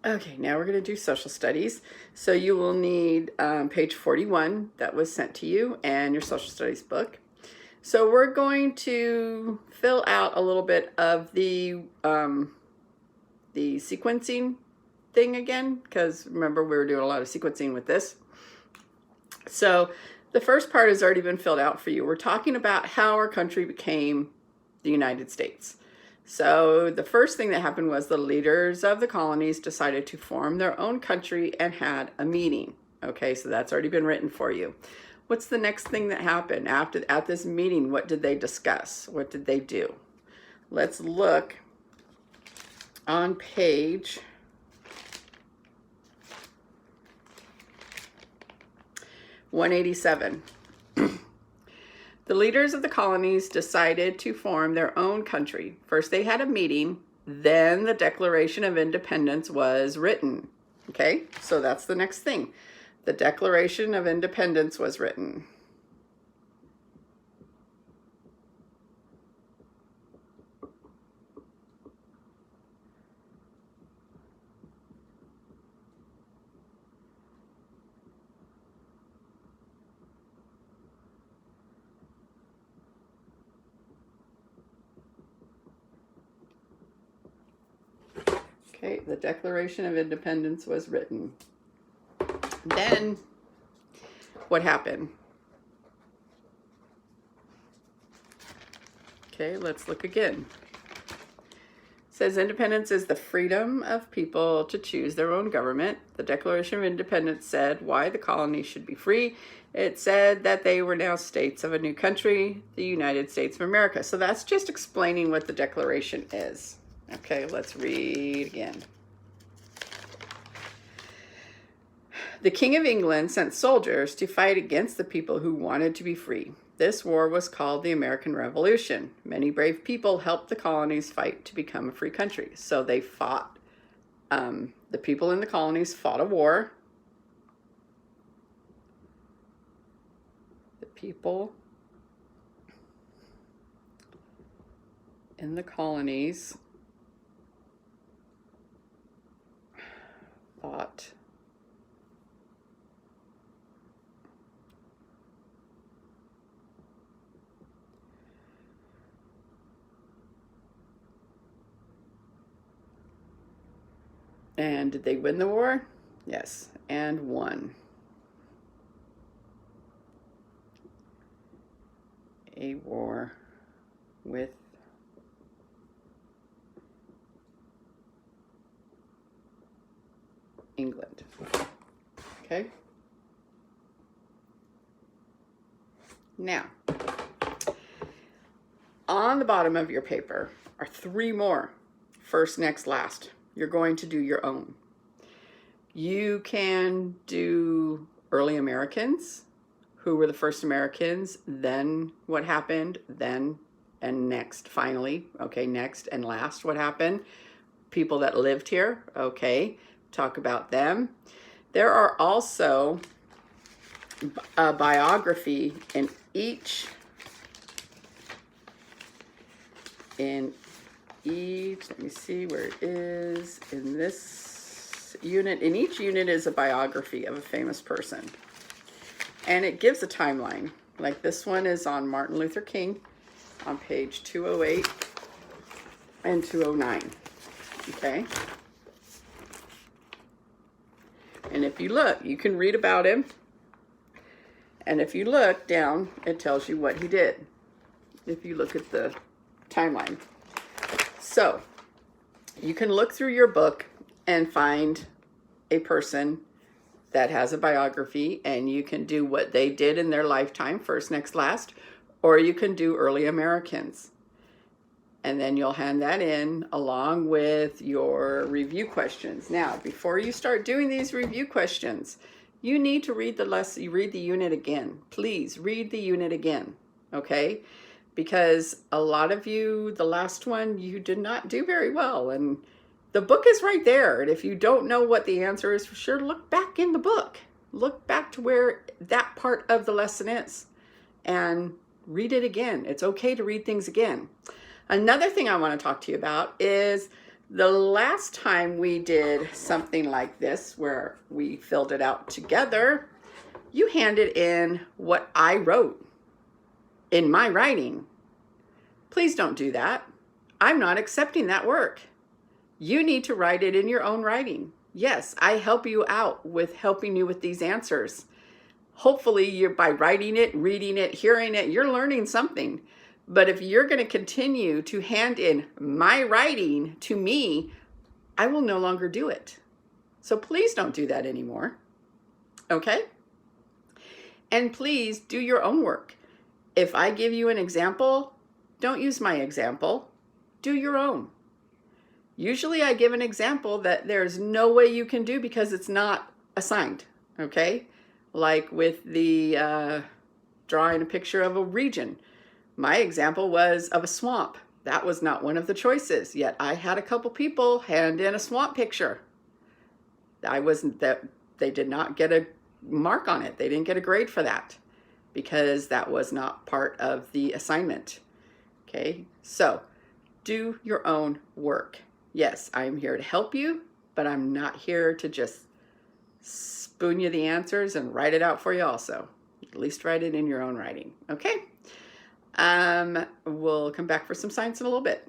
Okay, now we're going to do social studies. So you will need page 41 that was sent to you and your social studies book. So we're going to fill out a little bit of the sequencing thing again, because remember we were doing a lot of sequencing with this. So the first part has already been filled out for you. We're talking about how our country became the United States. So the first thing that happened was the leaders of the colonies decided to form their own country and had a meeting. Okay, so that's already been written for you. What's the next thing that happened at this meeting? What did they discuss? What did they do? Let's look on page 187. The leaders of the colonies decided to form their own country. First, they had a meeting, then the Declaration of Independence was written. Okay, so that's the next thing. The Declaration of Independence was written. Okay, the Declaration of Independence was written. Then, what happened? Okay, let's look again. It says independence is the freedom of people to choose their own government. The Declaration of Independence said why the colonies should be free. It said that they were now states of a new country, the United States of America. So that's just explaining what the Declaration is. Okay, let's read again. The King of England sent soldiers to fight against the people who wanted to be free. This war was called the American Revolution. Many brave people helped the colonies fight to become a free country. So they fought, the people in the colonies fought a war. The people in the colonies fought and did they win the war? Yes, and won. A war with England. Okay. Now, on the bottom of your paper are 3 more. First, next, last. You're going to do your own. You can do early Americans. Who were the first Americans? Then what happened? Then and next, finally. Okay, next and last, what happened? People that lived here. Okay, talk about them. There are also a biography in each, let me see where it is, in this unit. In each unit is a biography of a famous person. And it gives a timeline. Like this one is on Martin Luther King on page 208 and 209. Okay? And if you look, you can read about him. And if you look down, it tells you what he did. If you look at the timeline. So, you can look through your book and find a person that has a biography, and you can do what they did in their lifetime, first, next, last, or you can do early Americans. And then you'll hand that in along with your review questions. Now, before you start doing these review questions, you need to read the unit again. Please read the unit again, okay? Because a lot of you, the last one, you did not do very well. And the book is right there. And if you don't know what the answer is, for sure, look back in the book. Look back to where that part of the lesson is and read it again. It's okay to read things again. Another thing I want to talk to you about is The last time we did something like this, where we filled it out together, you handed in what I wrote in my writing. Please don't do that. I'm not accepting that work. You need to write it in your own writing. Yes, I help you out with helping you with these answers. Hopefully, you're by writing it, reading it, hearing it, you're learning something. But if you're going to continue to hand in my writing to me, I will no longer do it. So please don't do that anymore. Okay? And please do your own work. If I give you an example, don't use my example. Do your own. Usually I give an example that there's no way you can do because it's not assigned. Okay? Like with the drawing a picture of a region. My example was of a swamp. That was not one of the choices, yet I had a couple people hand in a swamp picture. They did not get a mark on it. They didn't get a grade for that because that was not part of the assignment. Okay, so do your own work. Yes, I'm here to help you, but I'm not here to just spoon you the answers and write it out for you also. At least write it in your own writing, okay? We'll come back for some science in a little bit.